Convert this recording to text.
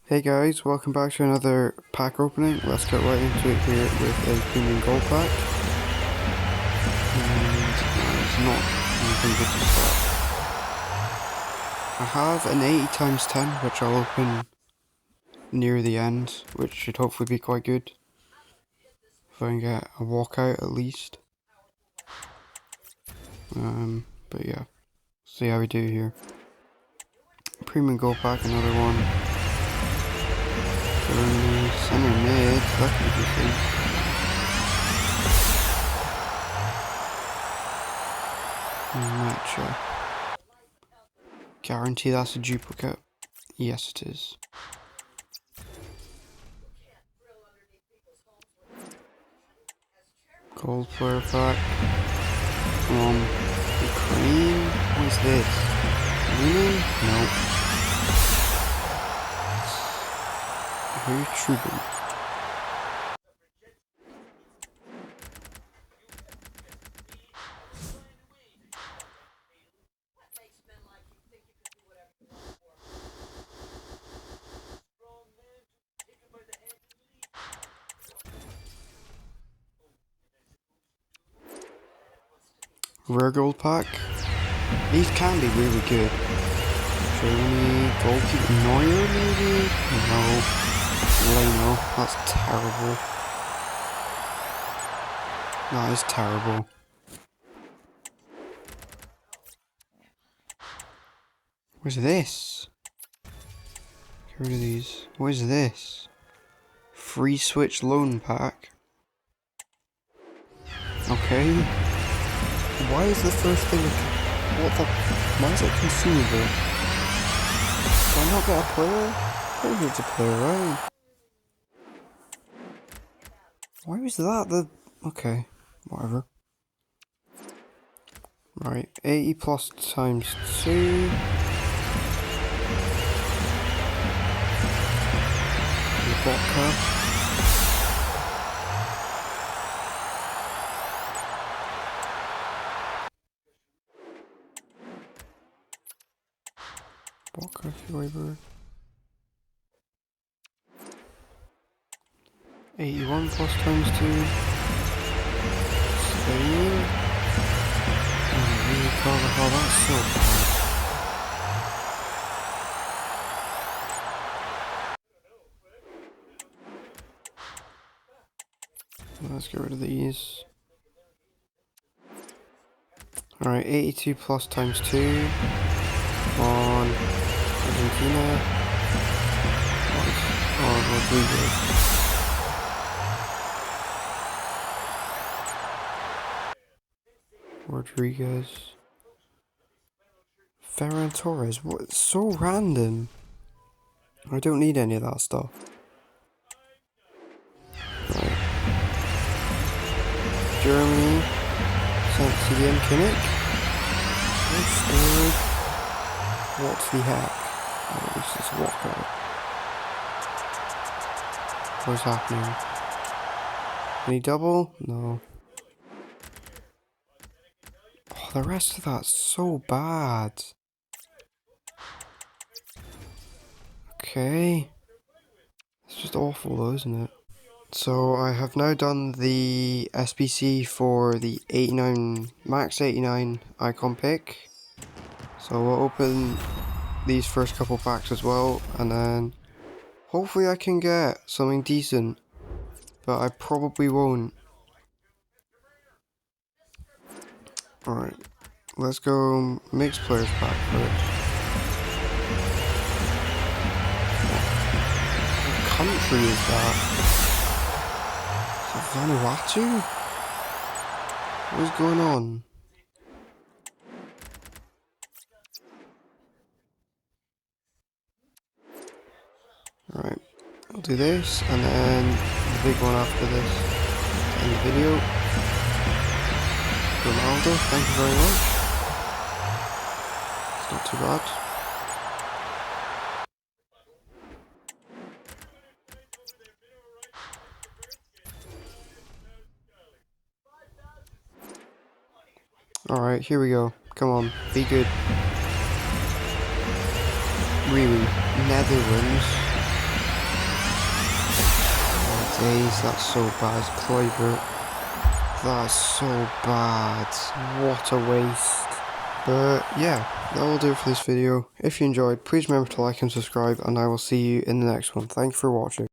Hey guys, welcome back to another pack opening. Let's get right into it here with a premium gold pack. And it's not anything good to start. I have an 80 times 10 which I'll open near the end, which should hopefully be quite good. If I can get a walkout at least. But yeah, see how we do here. Premium gold pack, another one. Germany, center mid, that could be decent. Matcha. Guarantee that's a duplicate. Yes, it is. Gold player pack. Ukraine? What is this? Rooney? Nope. Very Trubin. Rare gold pack. These can be really good. Germany, goalkeeper Neuer maybe? No. Leno, that's terrible. That is terrible. What is this? Get rid of these. What is this? Free switch loan pack. Okay. Why is the first thing... What the... Why is it consumable? Do I not get a player? I think it's a player, right? Why was that the... Okay, whatever. Right, 80 plus times 2. Vodka. Vodka flavor. 81 plus times 2. Spain. Oh, really Carvajal, that's so bad. Let's get rid of these. Alright, 82 plus times 2 on Argentina. Rodriguez. Rodriguez. Ferran Torres. What? So random. I don't need any of that stuff. Right. Germany. Sent CDM Kimmich. Scored. What's the heck? Oh, this is walkout. What's happening? Any double? No. Oh, the rest of that's so bad. Okay. It's just awful though, isn't it? So I have now done the SBC for the 89, max 89 icon pick. So we'll open these first couple packs as well, and then hopefully I can get something decent, but I probably won't. Alright, let's go mixed players pack first. What country is that? Vanuatu? What is going on? Alright, I'll do this, and then the big one after this to end the video. Ronaldo, thank you very much. It's not too bad. Alright, here we go. Come on, be good. Really, Netherlands. days, that's so bad. Kluivert. That's so bad. What a waste. But yeah, that will do it for this video. If you enjoyed, please remember to like and subscribe, and I will see you in the next one. Thank you for watching.